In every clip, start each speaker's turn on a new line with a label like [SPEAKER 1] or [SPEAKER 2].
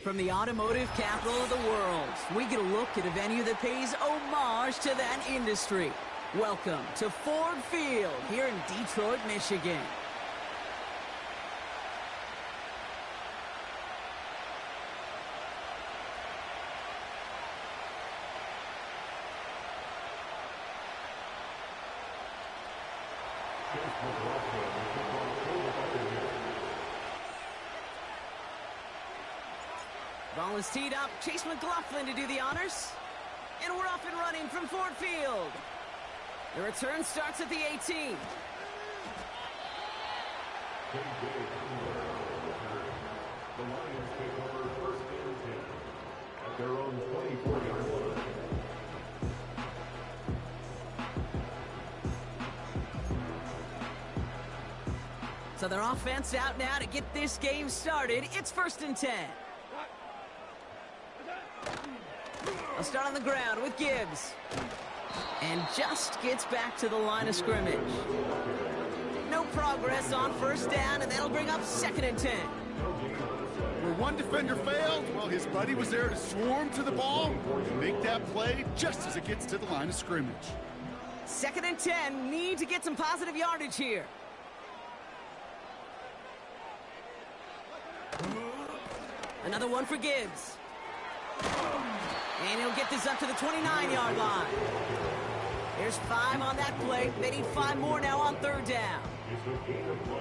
[SPEAKER 1] From the automotive capital of the world, we get a look at a venue that pays homage to that industry. Welcome to Ford Field here in Detroit, Michigan. Ball is teed up. Chase McLaughlin to do the honors. And we're off and running from Ford Field. The return starts at the 18.
[SPEAKER 2] The Lions take over first and 10 at their own 24-yard line.
[SPEAKER 1] So their offense out now to get this game started. It's first and 10. I'll start on the ground with Gibbs. And just gets back to the line of scrimmage. No progress on first down, and that'll bring up second and 10.
[SPEAKER 3] Where one defender failed, well, his buddy was there to swarm to the ball and make that play just as it gets to the line of scrimmage.
[SPEAKER 1] Second and 10, need to get some positive yardage here. Another one for Gibbs. And he'll get this up to the 29-yard line. There's 5 on that play. They need 5 more now on third down.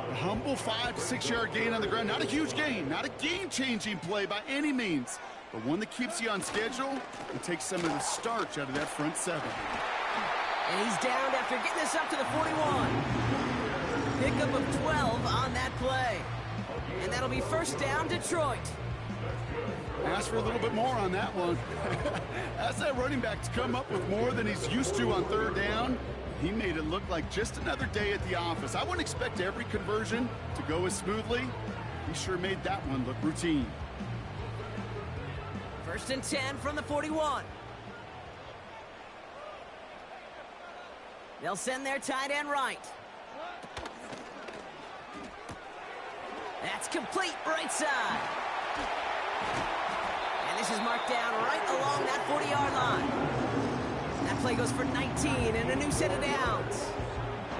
[SPEAKER 3] A humble 5 to 6 yard gain on the ground. Not a huge gain, not a game-changing play by any means, but one that keeps you on schedule and takes some of the starch out of that front 7.
[SPEAKER 1] And he's downed after getting this up to the 41. Pickup of 12 on that play. And that'll be first down, Detroit.
[SPEAKER 3] Ask for a little bit more on that one. Ask that running back to come up with more than he's used to on third down. He made it look like just another day at the office. I wouldn't expect every conversion to go as smoothly. He sure made that one look routine.
[SPEAKER 1] First and 10 from the 41. They'll send their tight end right. That's complete right side. And this is marked down right along that 40-yard line. That play goes for 19 and a new set of downs.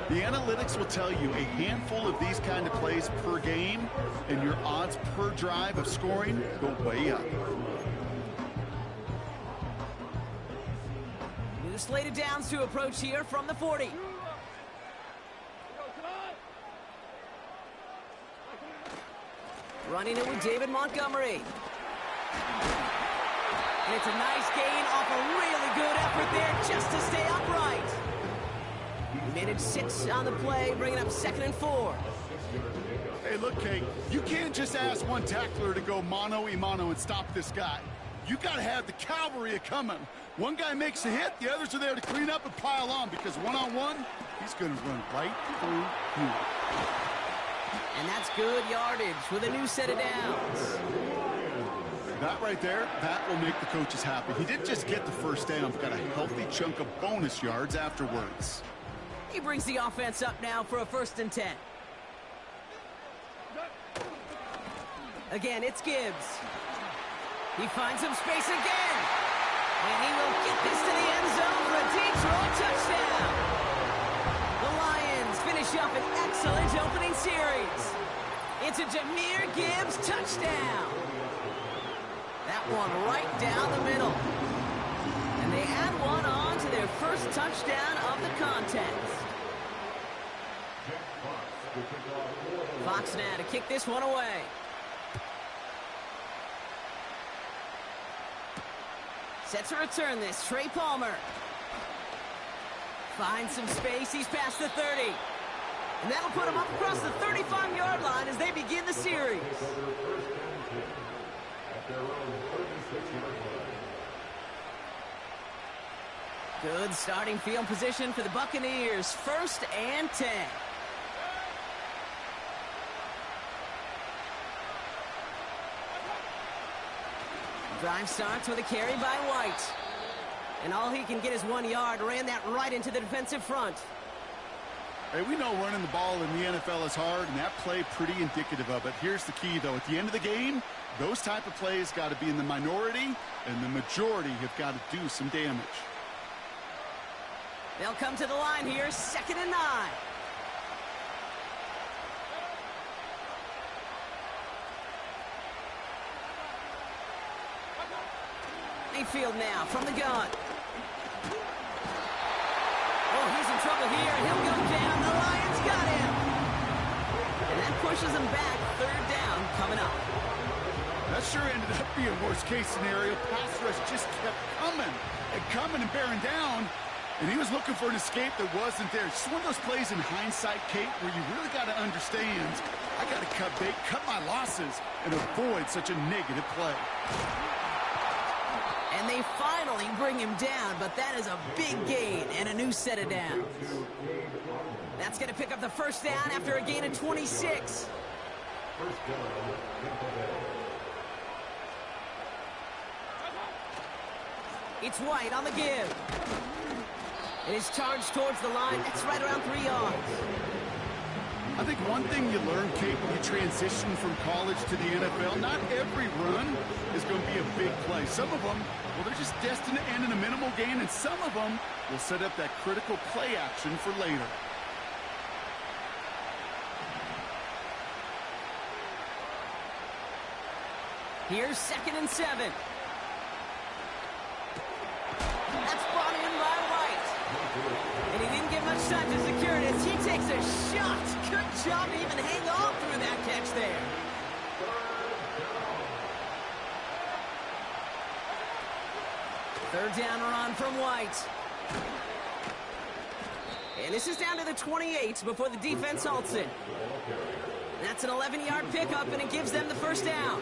[SPEAKER 3] The analytics will tell you a handful of these kind of plays per game, and your odds per drive of scoring go way up.
[SPEAKER 1] New slate of downs to approach here from the 40. Running it with David Montgomery. And it's a nice gain off a really good effort there just to stay upright. Minute 6 on the play, bringing up second and 4.
[SPEAKER 3] Hey, look, Kate, you can't just ask one tackler to go mano-a-mano and stop this guy. You got to have the cavalry coming. One guy makes a hit, the others are there to clean up and pile on, because one-on-one, he's going to run right through you.
[SPEAKER 1] And that's good yardage with a new set of downs.
[SPEAKER 3] That right there, that will make the coaches happy. He didn't just get the first down, but got a healthy chunk of bonus yards afterwards.
[SPEAKER 1] He brings the offense up now for a first and 10. Again, it's Gibbs. He finds some space again. And he will get this to the end zone for a Detroit touchdown. The Lions finish up an excellent opening series. It's a Jahmyr Gibbs touchdown. That one right down the middle. And they add one on to their first touchdown of the contest. Fox now to kick this one away. Set to return this, Trey Palmer. Finds some space, he's past the 30. And that'll put him up across the 35-yard line as they begin the series. Good starting field position for the Buccaneers. First and 10. Drive starts with a carry by White. And all he can get is 1 yard. Ran that right into the defensive front.
[SPEAKER 3] Hey, we know running the ball in the NFL is hard, and that play pretty indicative of it. Here's the key, though. At the end of the game, Those type of plays got to be in the minority, and the majority have got to do some damage.
[SPEAKER 1] They'll come to the line here, 2nd and 9. Mayfield now from the gun. Oh, he's in trouble here. He'll go down. The Lions got him. And that pushes him back. 3rd down coming up.
[SPEAKER 3] That sure ended up being worst-case scenario. Pass rush just kept coming and bearing down. And he was looking for an escape that wasn't there. Just one of those plays in hindsight, Kate, where you really got to understand, I got to cut bait, cut my losses, and avoid such a negative play.
[SPEAKER 1] And they finally bring him down, but that is a big gain and a new set of downs. That's going to pick up the 1st down after a gain of 26. It's White on the give. It is charged towards the line. It's right around 3 yards.
[SPEAKER 3] I think one thing you learn, Kate, when you transition from college to the NFL, not every run is going to be a big play. Some of them, well, they're just destined to end in a minimal gain, and some of them will set up that critical play action for later.
[SPEAKER 1] Here's 2nd and 7. That's brought in by White. And he didn't get much time to secure it as he takes a shot. Good job to even hang on through that catch there. Third down run from White. And this is down to the 28 before the defense halts it. That's an 11-yard pickup, and it gives them the 1st down.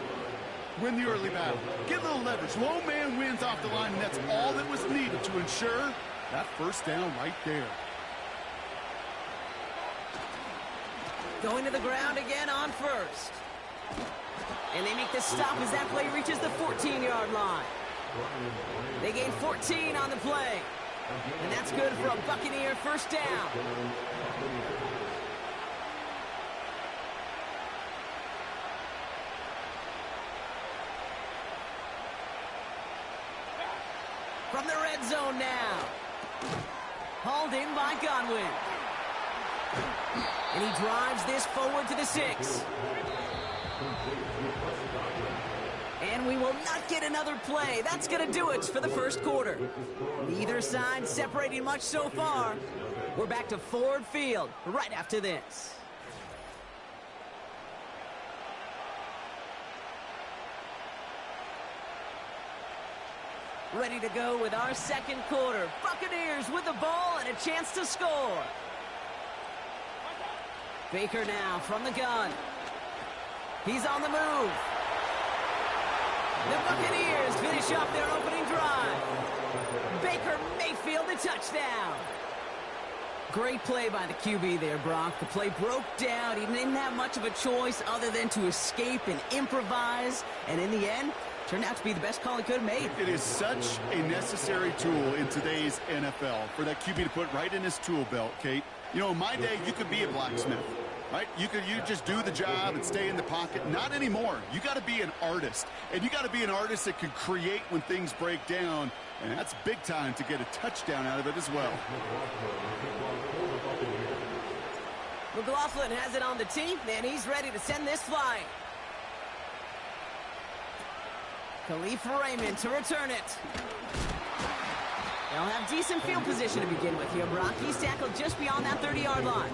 [SPEAKER 3] Win the early battle. Get a little leverage. Low man wins off the line, and that's all that was needed to ensure that 1st down right there.
[SPEAKER 1] Going to the ground again on 1st. And they make the stop as that play reaches the 14-yard line. They gain 14 on the play. And that's good for a Buccaneer 1st down. From the red zone now. Hauled in by Godwin. And he drives this forward to the 6. And we will not get another play. That's going to do it for the 1st quarter. Neither side separating much so far. We're back to Ford Field right after this. Ready to go with our 2nd quarter. Buccaneers with the ball and a chance to score. Baker now from the gun. He's on the move. The Buccaneers finish up their opening drive. Baker Mayfield the touchdown. Great play by the QB there, Brock. The play broke down. He didn't have much of a choice other than to escape and improvise. And in the end, turned out to be the best call he could have made.
[SPEAKER 3] It is such a necessary tool in today's NFL for that QB to put right in his tool belt, Kate. You know, in my day, you could be a blacksmith, right? You just do the job and stay in the pocket. Not anymore. You got to be an artist. And you got to be an artist that can create when things break down. And that's big time to get a touchdown out of it as well.
[SPEAKER 1] McLaughlin has it on the tee, and he's ready to send this flying. Khalif Raymond to return it. They'll have decent field position to begin with here, Brock. He's tackled just beyond that 30-yard line.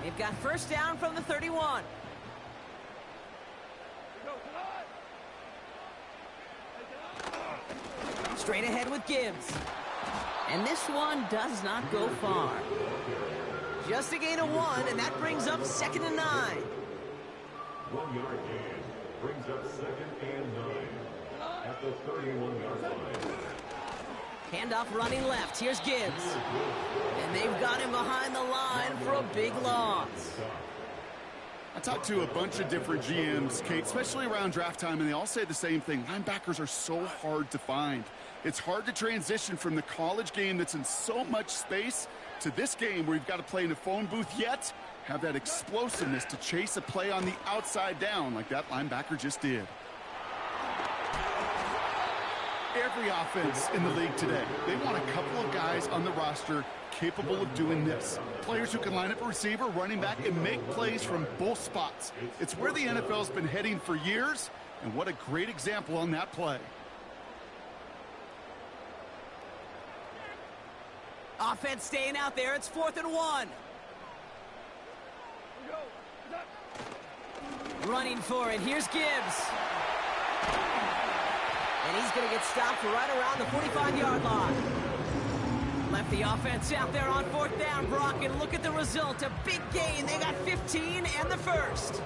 [SPEAKER 1] They've got 1st down from the 31. Straight ahead with Gibbs. And this one does not go far. Just a gain of 1, and that brings up 2nd and 9.
[SPEAKER 2] 1-yard gain brings up 2nd and 9 at the 31-yard line.
[SPEAKER 1] Handoff running left. Here's Gibbs. And they've got him behind the line for a big loss.
[SPEAKER 3] I talked to a bunch of different GMs, Kate, especially around draft time, and they all say the same thing. Linebackers are so hard to find. It's hard to transition from the college game that's in so much space to this game where you've got to play in a phone booth, yet have that explosiveness to chase a play on the outside down like that linebacker just did. Every offense in the league today, they want a couple of guys on the roster capable of doing this. Players who can line up a receiver, running back, and make plays from both spots. It's where the NFL's been heading for years, and what a great example on that play.
[SPEAKER 1] Offense staying out there. It's 4th and 1. Running for it. Here's Gibbs. And he's going to get stopped right around the 45-yard line. Left the offense out there on 4th down, Brock, and look at the result. A big gain. They got 15 and the first.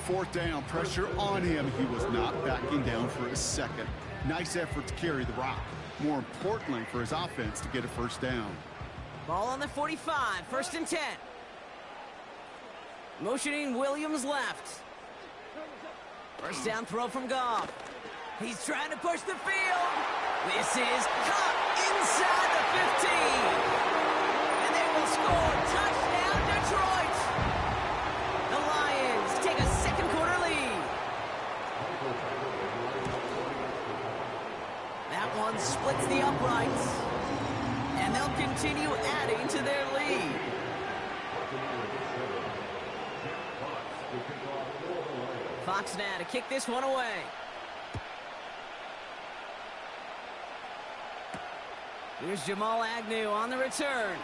[SPEAKER 3] 4th down, pressure on him. He was not backing down for a second. Nice effort to carry the rock. More importantly, for his offense to get a 1st down.
[SPEAKER 1] Ball on the 45, 1st and 10. Motioning Williams left. 1st down throw from Goff. He's trying to push the field. This is caught inside the 15. And they will score. Touchdown, Detroit. The Lions take a second quarter lead. That one splits the uprights. And they'll continue adding to their lead. Fox now to kick this one away. Here's Jamal Agnew on the return.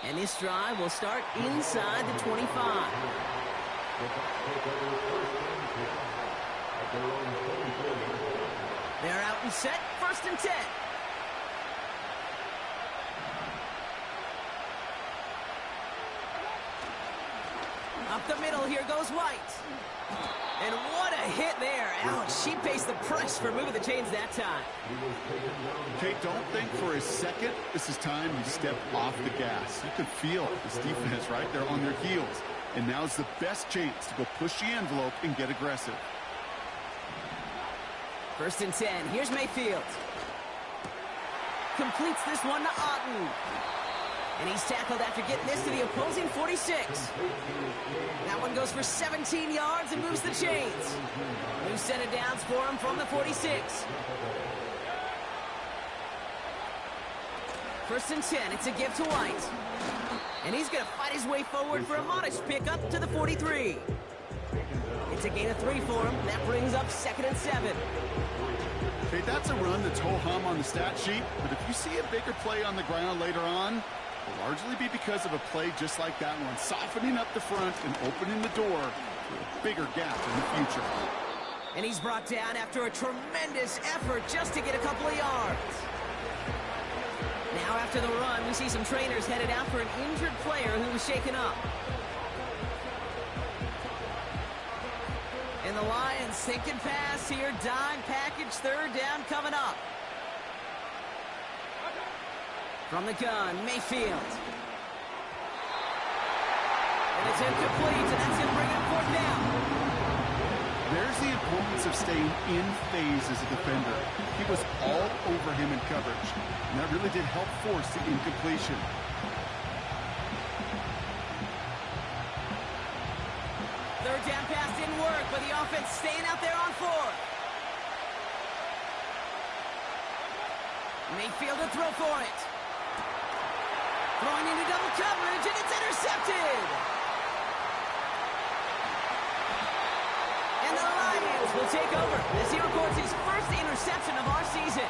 [SPEAKER 1] And this drive will start inside the 25. They're out and set, 1st and 10. Up the middle, here goes White. And what a hit there. Ouch, she faced the press for moving the chains that time.
[SPEAKER 3] Kate, don't think for a second this is time you step off the gas. You can feel this defense right there on their heels. And now's the best chance to go push the envelope and get aggressive.
[SPEAKER 1] 1st and 10. Here's Mayfield. Completes this one to Otten. And he's tackled after getting this to the opposing 46. That one goes for 17 yards and moves the chains. New set of downs for him from the 46. 1st and 10. It's a give to White. And he's going to fight his way forward for a modest pickup to the 43. It's a gain of 3 for him. That brings up 2nd and 7.
[SPEAKER 3] Okay, that's a run that's ho-hum on the stat sheet, but if you see a bigger play on the ground later on, it'll largely be because of a play just like that one, softening up the front and opening the door for a bigger gap in the future.
[SPEAKER 1] And he's brought down after a tremendous effort just to get a couple of yards. Now after the run, we see some trainers headed out for an injured player who was shaken up. And the Lions thinking pass here, dime package, 3rd down coming up. From the gun, Mayfield. And it's incomplete, and that's going to bring it 4th down.
[SPEAKER 3] There's the importance of staying in phase as a defender. He was all over him in coverage, and that really did help force the incompletion.
[SPEAKER 1] Third down pass didn't work, but the offense staying out there on 4th. Mayfield to throw for it. Throwing into double coverage, and it's intercepted. And the Lions will take over as he records his first interception of our season.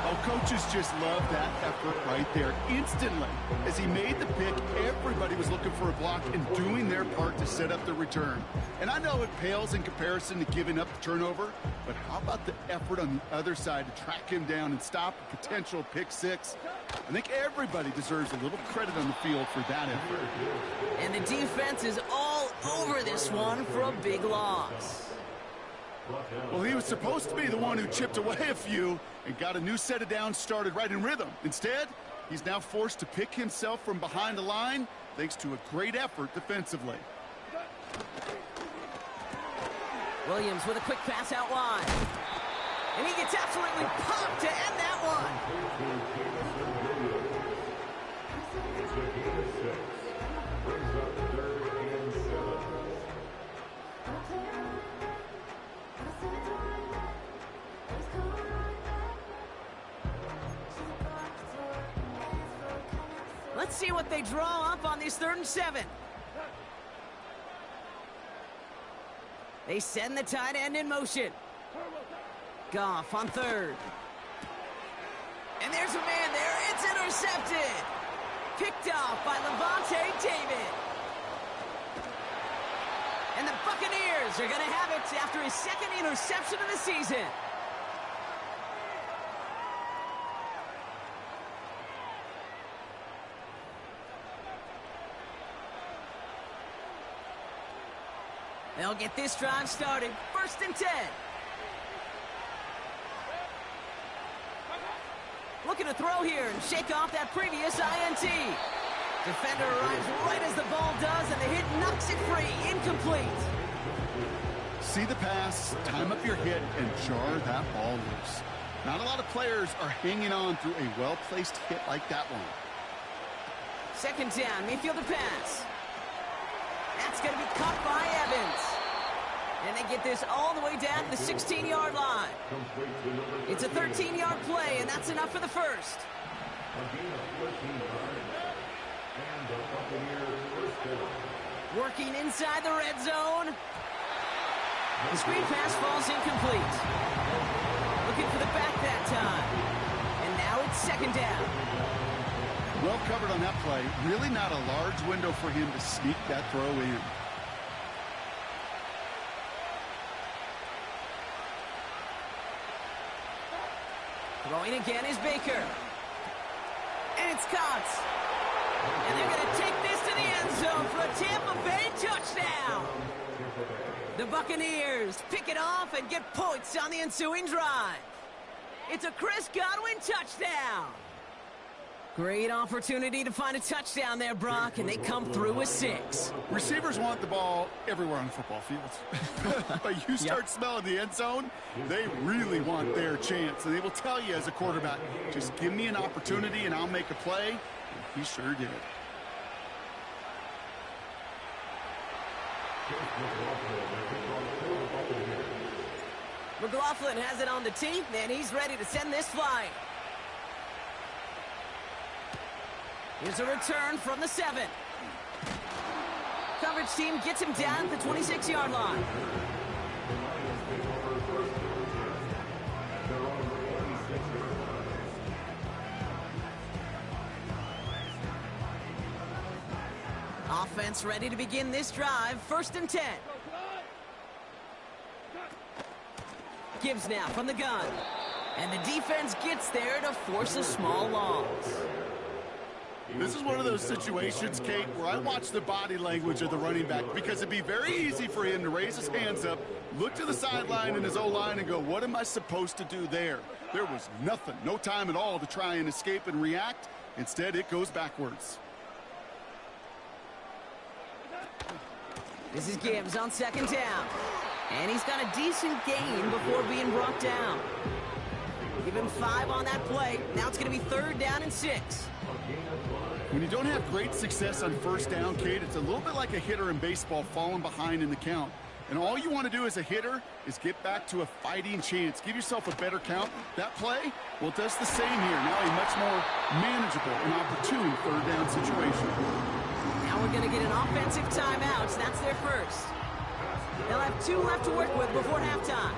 [SPEAKER 3] Oh, coaches just love that effort right there. Instantly, as he made the pick, everybody was looking for a block and doing their part to set up the return. And I know it pales in comparison to giving up the turnover, but how about the effort on the other side to track him down and stop a potential pick 6? I think everybody deserves a little credit on the field for that effort.
[SPEAKER 1] And the defense is all over this one for a big loss.
[SPEAKER 3] Well, he was supposed to be the one who chipped away a few and got a new set of downs started right in rhythm. Instead, he's now forced to pick himself from behind the line thanks to a great effort defensively.
[SPEAKER 1] Williams with a quick pass out wide. And he gets absolutely popped to end that one.
[SPEAKER 2] It's a gain of 6. Brings up 3rd and 7.
[SPEAKER 1] Let's see what they draw up on this 3rd and 7. They send the tight end in motion. Goff on 3rd. And there's a man there. It's intercepted. Picked off by Levante David. And the Buccaneers are going to have it after his 2nd interception of the season. They'll get this drive started. 1st and 10. Looking to throw here and shake off that previous INT. Defender arrives right as the ball does, and the hit knocks it free. Incomplete.
[SPEAKER 3] See the pass, time up your hit, and jar that ball loose. Not a lot of players are hanging on through a well-placed hit like that one.
[SPEAKER 1] 2nd down, Mayfield to pass. That's going to be caught by Evans. And they get this all the way down to the 16-yard line. It's a 13-yard play, and that's enough for the 1st. Working inside the red zone. The screen pass falls incomplete. Looking for the back that time. And now it's 2nd down.
[SPEAKER 3] Well covered on that play. Really not a large window for him to sneak that throw in.
[SPEAKER 1] Throwing again is Baker. And it's caught. And they're going to take this to the end zone for a Tampa Bay touchdown. The Buccaneers pick it off and get points on the ensuing drive. It's a Chris Godwin touchdown. Great opportunity to find a touchdown there, Brock, and they come through with 6.
[SPEAKER 3] Receivers want the ball everywhere on the football field. But you start smelling the end zone, they really want their chance. And they will tell you as a quarterback, just give me an opportunity and I'll make a play. And he sure did.
[SPEAKER 1] McLaughlin has it on the tee, and he's ready to send this flying. Here's a return from the 7. Coverage team gets him down at the 26-yard line. Offense ready to begin this drive. 1st and 10. Gibbs now from the gun. And the defense gets there to force a small loss.
[SPEAKER 3] This is one of those situations, Kate, where I watch the body language of the running back because it'd be very easy for him to raise his hands up, look to the sideline in his O-line and go, what am I supposed to do there? There was nothing, no time at all to try and escape and react. Instead, it goes backwards.
[SPEAKER 1] This is Gibbs on 2nd down. And he's got a decent gain before being brought down. Give him 5 on that play. Now it's going to be 3rd down and 6.
[SPEAKER 3] When you don't have great success on 1st down, Kate, it's a little bit like a hitter in baseball falling behind in the count. And all you want to do as a hitter is get back to a fighting chance. Give yourself a better count. That play, well, it does the same here. Now a much more manageable and opportune 3rd down situation.
[SPEAKER 1] Now we're going to get an offensive timeout. So that's their 1st. They'll have 2 left to work with before halftime.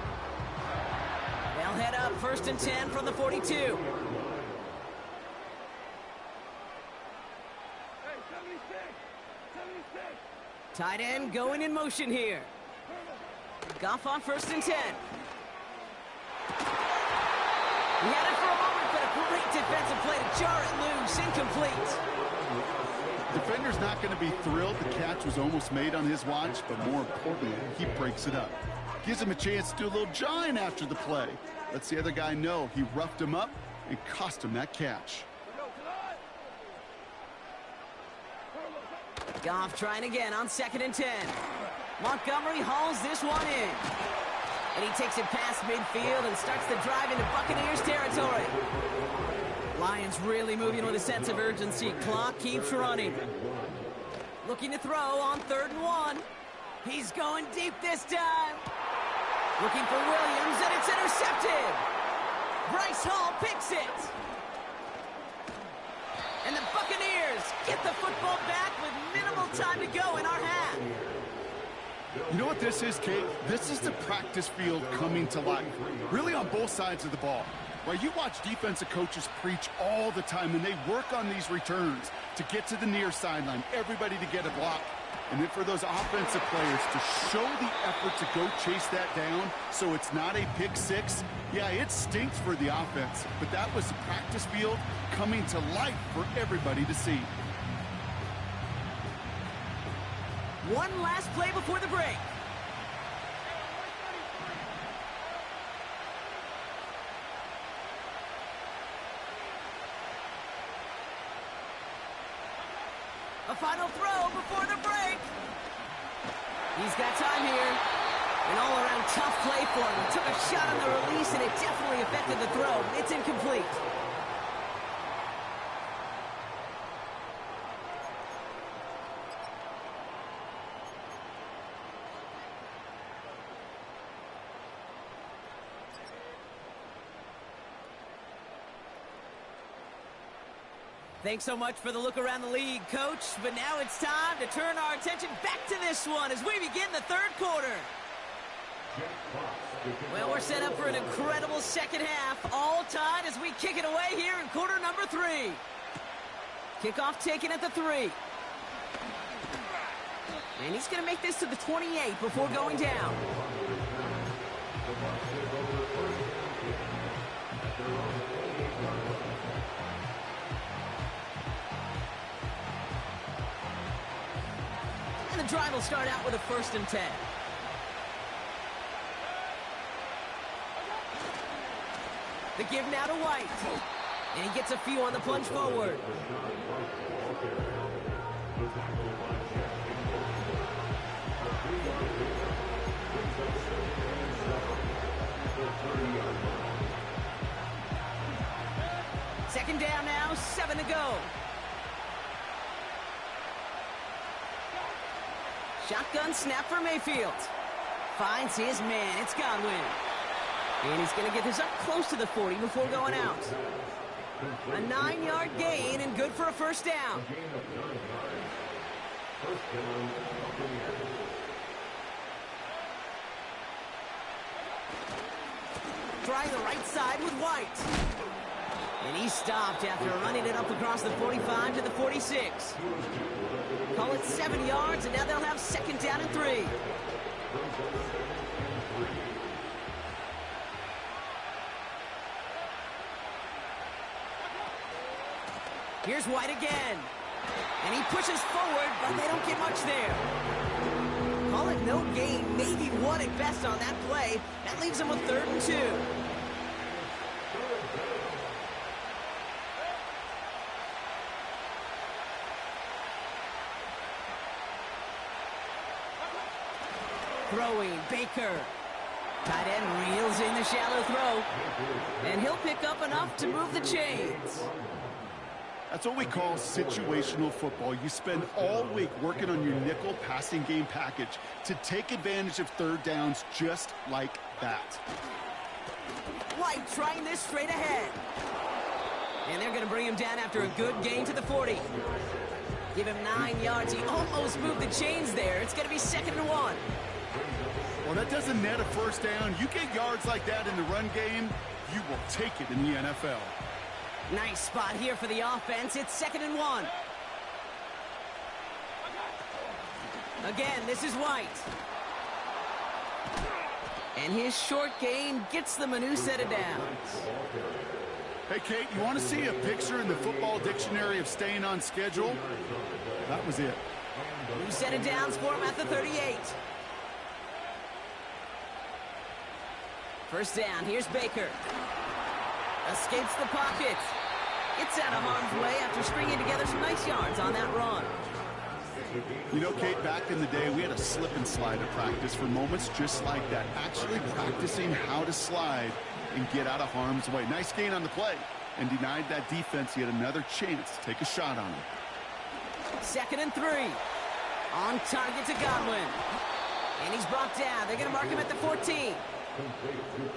[SPEAKER 1] They'll head up 1st and 10 from the 42. Tight end going in motion here. Goff on 1st and 10. He had it for a moment, but a great defensive play to jar it loose. Incomplete.
[SPEAKER 3] Defender's not going to be thrilled the catch was almost made on his watch, but more importantly, he breaks it up. Gives him a chance to do a little jawing after the play. Lets the other guy know he roughed him up and cost him that catch.
[SPEAKER 1] Goff trying again on 2nd and 10. Montgomery hauls this one in. And he takes it past midfield and starts the drive into Buccaneers territory. Lions really moving with a sense of urgency. Clock keeps running. Looking to throw on 3rd and 1. He's going deep this time. Looking for Williams, and it's intercepted. Bryce Hall picks it. And the Buccaneers get the football back with minimal time to go in our half.
[SPEAKER 3] You know what this is, Kate? This is the practice field coming to life, really on both sides of the ball. Right, you watch defensive coaches preach all the time, and they work on these returns to get to the near sideline, everybody to get a block. And then for those offensive players to show the effort to go chase that down so it's not a pick six, yeah, it stinks for the offense. But that was the practice field coming to life for everybody to see.
[SPEAKER 1] One last play before the break. A final throw before the break. He's got time here. An all-around tough play for him. He took a shot on the release, and it definitely affected the throw. It's incomplete. Thanks so much for the look around the league, Coach. But now it's time to turn our attention back to this one as we begin the 3rd quarter. Well, we're set up for an incredible second half. All tied as we kick it away here in quarter number 3. Kickoff taken at the 3. And he's going to make this to the 28 before going down. And the drive will start out with a 1st and 10. The give now to White. And he gets a few on the plunge forward. Second down now, 7 to go. Shotgun snap for Mayfield. Finds his man. It's Godwin. And he's going to get this up close to the 40 before going out. A 9-yard gain and good for a 1st down. Trying the right side with White. And he stopped after running it up across the 45 to the 46. Call it 7 yards, and now they'll have 2nd down and 3. Here's White again. And he pushes forward, but they don't get much there. Call it no gain, maybe 1 at best on that play. That leaves them with 3rd and 2. Throwing, Baker. Tight end reels in the shallow throw. And he'll pick up enough to move the chains.
[SPEAKER 3] That's what we call situational football. You spend all week working on your nickel passing game package to take advantage of 3rd downs just like that.
[SPEAKER 1] White trying this straight ahead. And they're going to bring him down after a good gain to the 40. Give him 9 yards. He almost moved the chains there. It's going to be 2nd and 1.
[SPEAKER 3] Well, that doesn't net a 1st down. You get yards like that in the run game, you will take it in the NFL.
[SPEAKER 1] Nice spot here for the offense. It's 2nd and 1. Again, this is White. And his short gain gets them a new set of downs.
[SPEAKER 3] Hey, Kate, you want to see a picture in the football dictionary of staying on schedule? That was it.
[SPEAKER 1] New set of downs for him at the 38. 1st down, here's Baker. Escapes the pocket. Gets out of harm's way after stringing together some nice yards on that run.
[SPEAKER 3] You know, Kate, back in the day, we had a slip and slide at practice for moments just like that. Actually practicing how to slide and get out of harm's way. Nice gain on the play. and denied that defense yet another chance to take a shot on him.
[SPEAKER 1] 2nd and 3. On target to Godwin. And he's brought down. They're going to mark him at the 14.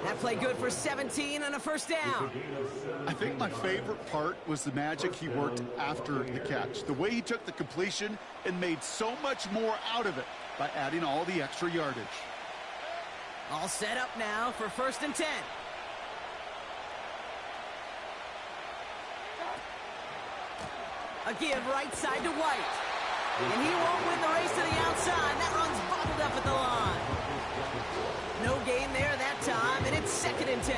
[SPEAKER 1] That play good for 17 and a first down.
[SPEAKER 3] I think my favorite part was the magic he worked after the catch. The way he took the completion and made so much more out of it by adding all the extra yardage.
[SPEAKER 1] All set up now for 1st and 10. A give right side to White. And he won't win the race to the outside. That run's bobbled up at the line. No gain there that time, and it's 2nd and 10.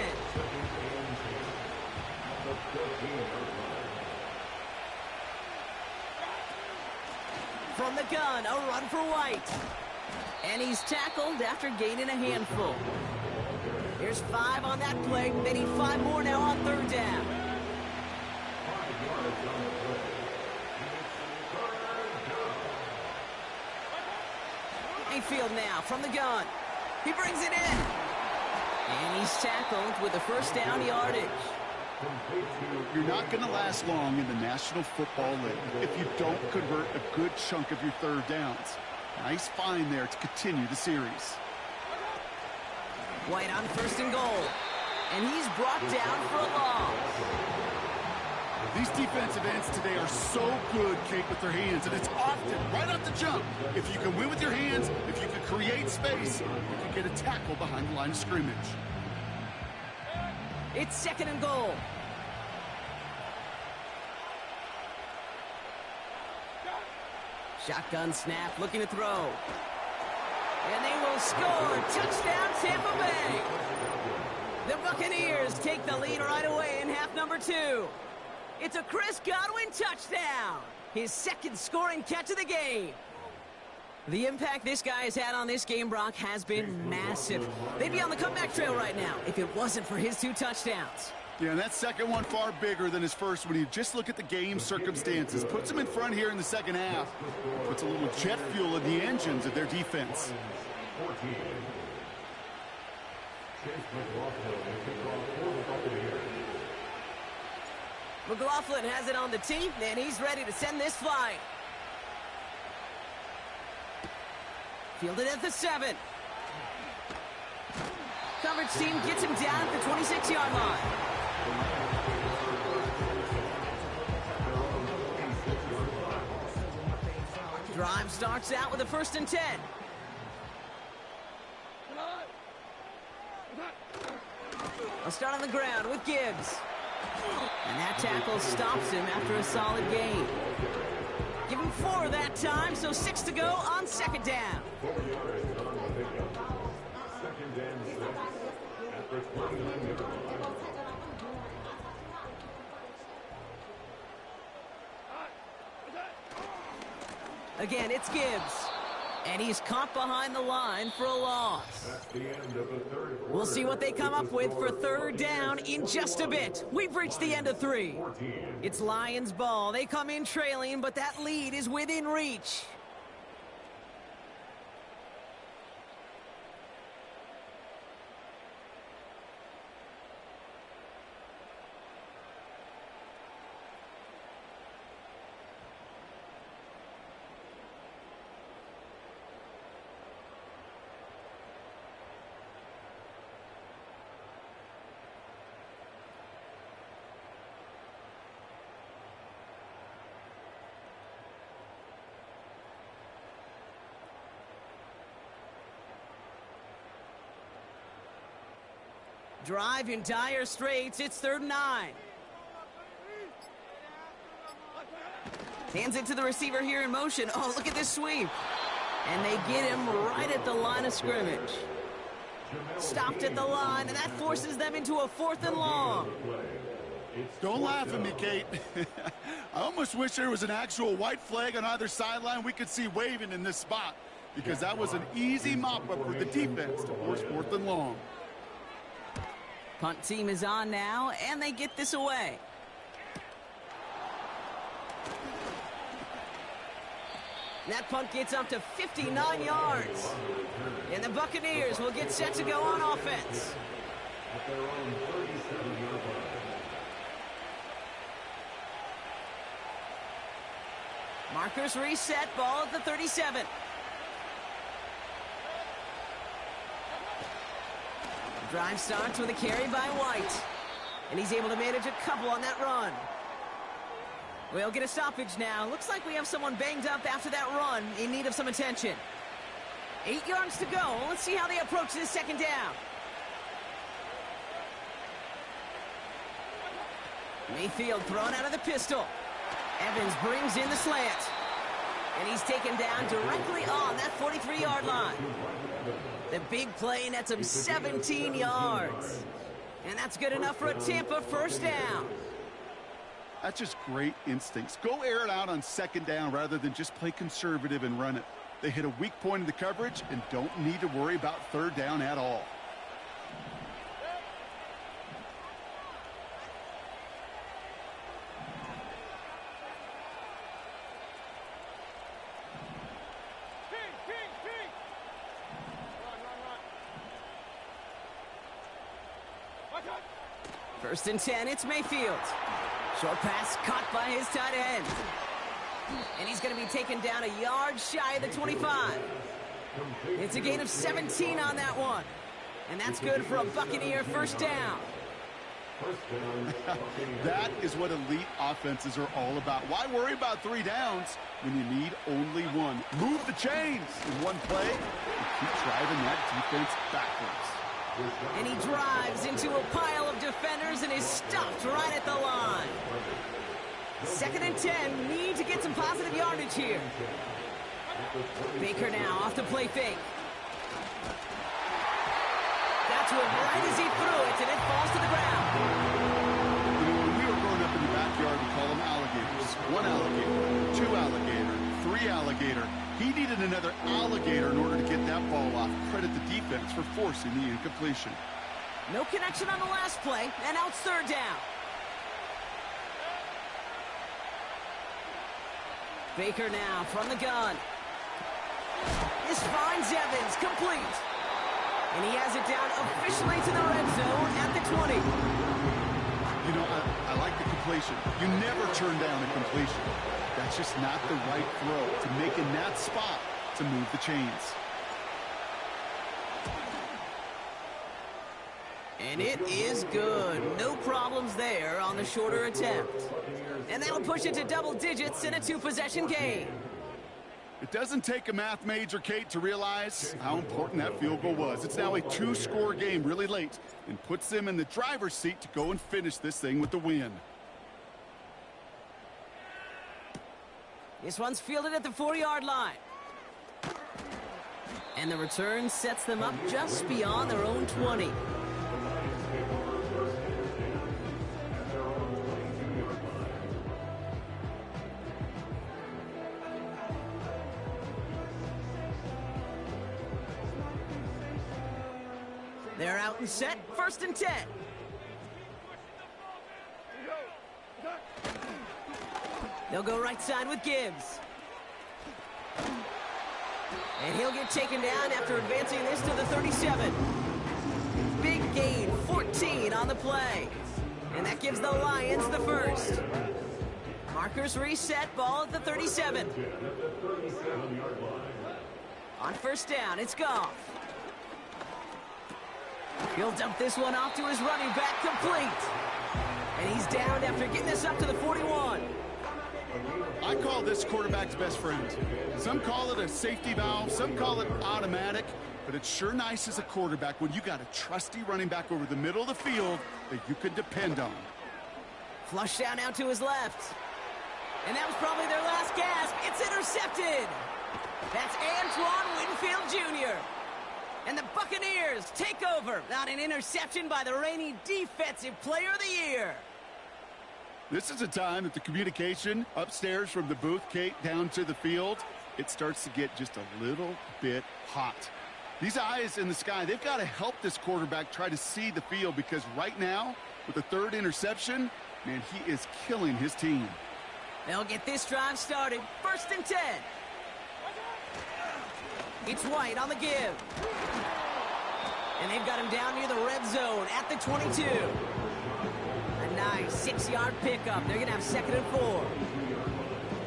[SPEAKER 1] From the gun, a run for White. And he's tackled after gaining a handful. Here's 5 on that play. They need 5 more now on 3rd down. Mayfield now from the gun. He brings it in. And he's tackled with a first down yardage.
[SPEAKER 3] You're not going to last long in the National Football League if you don't convert a good chunk of your 3rd downs. Nice find there to continue the series.
[SPEAKER 1] White on 1st and goal. And he's brought down for a loss.
[SPEAKER 3] These defensive ends today are so good, Kate, with their hands, and it's often right off the jump. If you can win with your hands, if you can create space, you can get a tackle behind the line of scrimmage.
[SPEAKER 1] It's 2nd and goal. Shotgun snap, looking to throw. And they will score. Touchdown, Tampa Bay. The Buccaneers take the lead right away in half number 2. It's a Chris Godwin touchdown. His 2nd scoring catch of the game. The impact this guy has had on this game, Brock, has been massive. They'd be on the comeback trail right now if it wasn't for his 2 touchdowns.
[SPEAKER 3] Yeah, and that 2nd one far bigger than his 1st when you just look at the game circumstances. Puts him in front here in the 2nd half. Puts a little jet fuel in the engines of their defense.
[SPEAKER 1] McLaughlin has it on the tee, and he's ready to send this flying. Fielded at the 7. Coverage team gets him down at the 26-yard line. Drive starts out with a 1st and 10. I'll start on the ground with Gibbs. And that tackle stops him after a solid gain. Give him 4 that time, so 6 to go on 2nd down. Again, it's Gibbs. And he's caught behind the line for a loss. We'll see what they come up with for 3rd down in just a bit. We've reached the end of 3. It's Lions ball. They come in trailing, but that lead is within reach. Drive in dire straits. It's 3rd and 9. Hands it to the receiver here in motion. Oh, look at this sweep. And they get him right at the line of scrimmage. Stopped at the line, and that forces them into a 4th and long.
[SPEAKER 3] Don't laugh at me, Kate. I almost wish there was an actual white flag on either sideline we could see waving in this spot, because that was an easy mop-up for the defense to force 4th and long.
[SPEAKER 1] Punt team is on now, and they get this away. That punt gets up to 59 yards. And the Buccaneers will get set to go on offense. Markers reset, ball at the 37. Drive starts with a carry by White. And he's able to manage a couple on that run. We'll get a stoppage now. Looks like we have someone banged up after that run, in need of some attention. 8 yards to go. Let's see how they approach this second down. Mayfield thrown out of the pistol. Evans brings in the slant. And he's taken down directly on that 43-yard line. The big play nets him 17 yards. And that's good enough for a Tampa first down.
[SPEAKER 3] That's just great instincts. Go air it out on second down rather than just play conservative and run it. They hit a weak point in the coverage and don't need to worry about third down at all.
[SPEAKER 1] First and 10, it's Mayfield. Short pass caught by his tight end. And he's going to be taken down a yard shy of the 25. It's a gain of 17 on that one. And that's good for a Buccaneer first down.
[SPEAKER 3] That is what elite offenses are all about. Why worry about 3 downs when you need only one? Move the chains in one play and keep driving that defense backwards.
[SPEAKER 1] And he drives into a pile of defenders and is stopped right at the line. Second and 10, need to get some positive yardage here. Baker now off the play fake. Got to him right as he threw it, and it falls to the ground.
[SPEAKER 3] You know, when we were growing up in the backyard, we call them alligators. 1 alligator, 2 alligator, 3 alligator. He needed another alligator in order to get that ball off. Credit the defense for forcing the incompletion.
[SPEAKER 1] No connection on the last play, and now it's third down. Baker now from the gun. This finds Evans, complete. And he has it down officially to the red zone at the 20.
[SPEAKER 3] You know, I like the completion. You never turn down a completion. That's just not the right throw to make in that spot to move the chains.
[SPEAKER 1] And it is good. No problems there on the shorter attempt. And that'll push it to double digits in a 2-possession game.
[SPEAKER 3] It doesn't take a math major, Kate, to realize how important that field goal was. It's now a 2-score game really late and puts them in the driver's seat to go and finish this thing with the win.
[SPEAKER 1] This one's fielded at the 4-yard line. And the return sets them up just beyond their own 20. They're out and set, first and 10. They'll go right side with Gibbs. And he'll get taken down after advancing this to the 37. Big gain, 14 on the play. And that gives the Lions the first. Markers reset, ball at the 37. On first down, it's Goff. He'll dump this one off to his running back, complete. And he's down after getting this up to the 41.
[SPEAKER 3] I call this quarterback's best friend. Some call it a safety valve, some call it automatic, but it's sure nice as a quarterback when you got a trusty running back over the middle of the field that you can depend on.
[SPEAKER 1] Flush down now to his left. And that was probably their last gasp. It's intercepted. That's Antoine Winfield Jr. And the Buccaneers take over on an interception by the reigning Defensive Player of the Year.
[SPEAKER 3] This is a time that the communication upstairs from the booth, Kate, down to the field, it starts to get just a little bit hot. These eyes in the sky, they've got to help this quarterback try to see the field because right now, with the third interception, man, he is killing his team.
[SPEAKER 1] They'll get this drive started. First and 10. It's White on the give. And they've got him down near the red zone at the 22. A nice 6-yard pickup. They're going to have second and 4.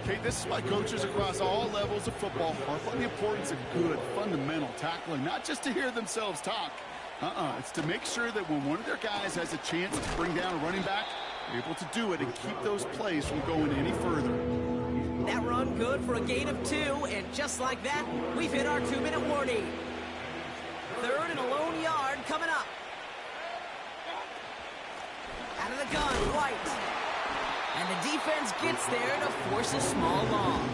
[SPEAKER 3] Okay, this is why coaches across all levels of football harp on the importance of good, fundamental tackling, not just to hear themselves talk. It's to make sure that when one of their guys has a chance to bring down a running back, they're able to do it and keep those plays from going any further.
[SPEAKER 1] That run good for a gain of 2, and just like that, we've hit our 2-minute warning. 3rd and a lone yard coming up. Out of the gun, White. And the defense gets there to force a small loss.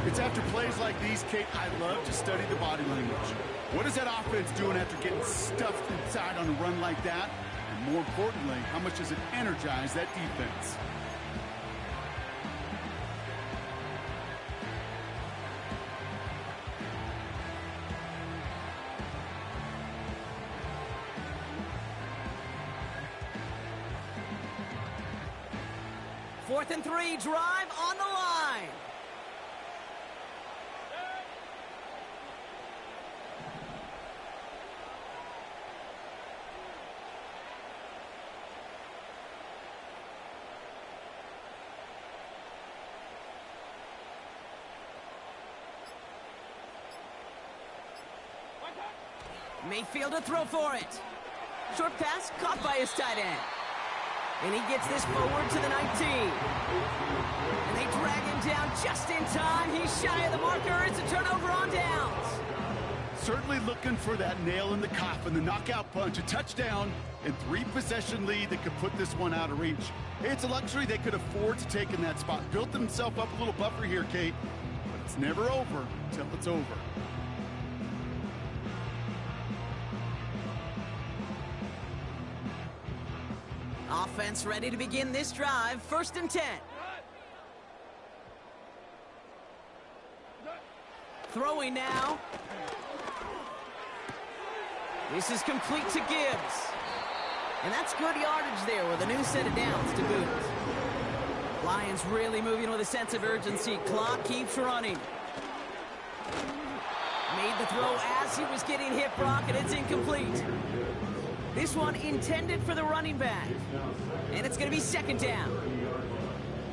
[SPEAKER 3] It's after plays like these, Kate, I love to study the body language. What is that offense doing after getting stuffed inside on a run like that? And more importantly, how much does it energize that defense?
[SPEAKER 1] Fourth and 3, drive on the line. Mayfield to throw for it. Short pass caught by his tight end. And he gets this forward to the 19. And they drag him down just in time. He's shy of the marker. It's a turnover on downs.
[SPEAKER 3] Certainly looking for that nail in the coffin, the knockout punch, a touchdown, and 3-possession lead that could put this one out of reach. Hey, it's a luxury they could afford to take in that spot. Built themselves up a little buffer here, Kate. But it's never over until it's over.
[SPEAKER 1] Offense ready to begin this drive. 1st and 10. Throwing now. This is complete to Gibbs. And that's good yardage there with a new set of downs to boot. Lions really moving with a sense of urgency. Clock keeps running. Made the throw as he was getting hit, Brock, and it's incomplete. This one intended for the running back. And it's going to be 2nd down.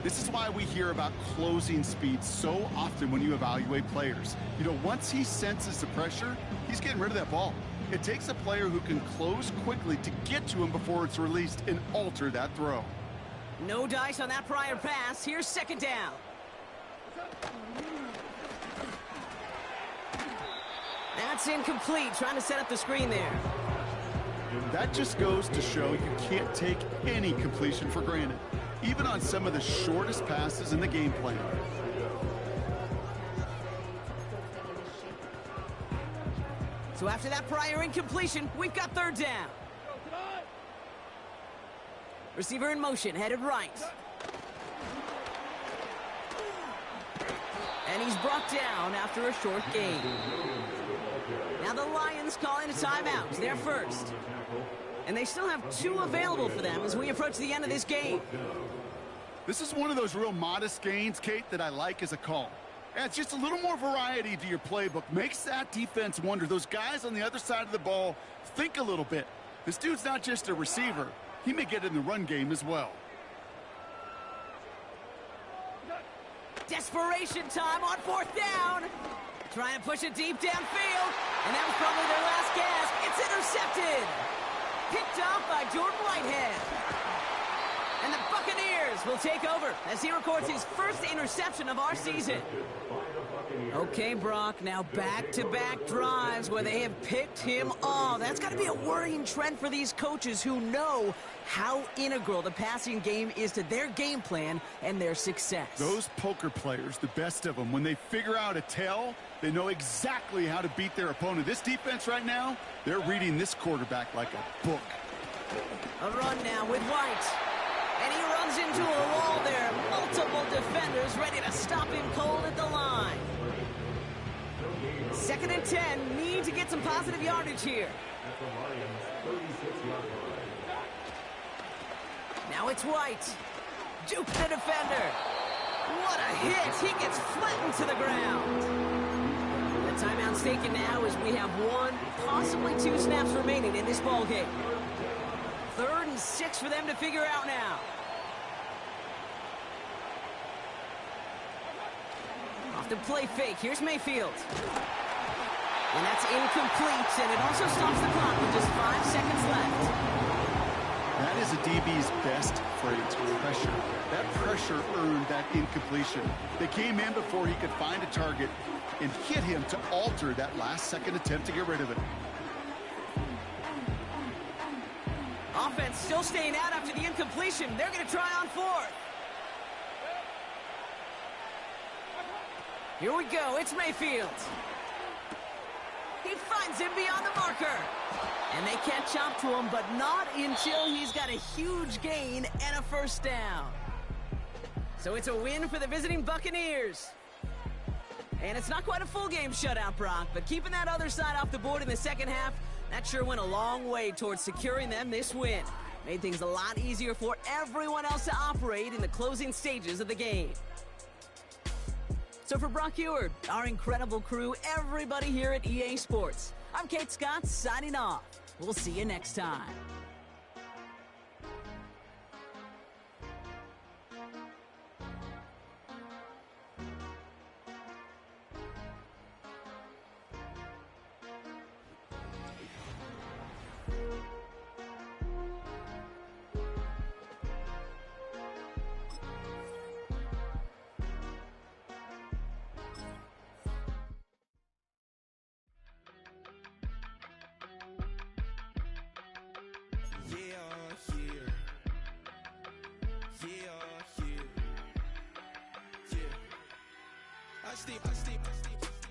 [SPEAKER 3] This is why we hear about closing speed so often when you evaluate players. You know, once he senses the pressure, he's getting rid of that ball. It takes a player who can close quickly to get to him before it's released and alter that throw.
[SPEAKER 1] No dice on that prior pass. Here's 2nd down. That's incomplete. Trying to set up the screen there.
[SPEAKER 3] That just goes to show you can't take any completion for granted, even on some of the shortest passes in the game plan.
[SPEAKER 1] So after that prior incompletion, we've got 3rd down. Receiver in motion, headed right. And he's brought down after a short gain. Now the Lions calling a timeout. They're first. And they still have 2 available for them as we approach the end of this game.
[SPEAKER 3] This is one of those real modest gains, Kate, that I like as a call. And it's just a little more variety to your playbook. Makes that defense wonder. Those guys on the other side of the ball think a little bit. This dude's not just a receiver. He may get in the run game as well.
[SPEAKER 1] Desperation time on 4th down. Trying to push it deep downfield. And that was probably their last gasp. It's intercepted. Picked off by Jordan Whitehead. And the Buccaneers will take over as he records his first interception of our season. Okay, Brock, now back-to-back drives where they have picked him off. That's got to be a worrying trend for these coaches who know how integral the passing game is to their game plan and their success.
[SPEAKER 3] Those poker players, the best of them, when they figure out a tell, they know exactly how to beat their opponent. This defense right now, they're reading this quarterback like a book.
[SPEAKER 1] A run now with White. And he runs into a wall there. Multiple defenders ready to stop him cold at the line. 2nd and 10. Need to get some positive yardage here. Now it's White. Juke the defender. What a hit. He gets flattened to the ground. The timeout's taken now as we have 1, possibly 2 snaps remaining in this ball game. 3rd and 6 for them to figure out now. Off the play fake, here's Mayfield. And that's incomplete, and it also stops the clock with just 5 seconds left.
[SPEAKER 3] That is a DB's best phrase, pressure. That pressure earned that incompletion. They came in before he could find a target and hit him to alter that last-second attempt to get rid of it.
[SPEAKER 1] Offense still staying out after the incompletion. They're going to try on 4th. Here we go. It's Mayfield. He finds him beyond the marker. And they can't chop to him, but not until he's got a huge gain and a first down. So it's a win for the visiting Buccaneers. And it's not quite a full game shutout, Brock, but keeping that other side off the board in the second half, that sure went a long way towards securing them this win. Made things a lot easier for everyone else to operate in the closing stages of the game. So for Brock Huard, our incredible crew, everybody here at EA Sports, I'm Kate Scott signing off. We'll see you next time.
[SPEAKER 4] I steep,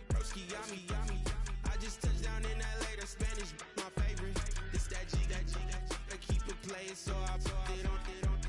[SPEAKER 4] broski yummy. I just touched down in LA, the Spanish, my favorite. This that G, I keep it playing, so I put it on.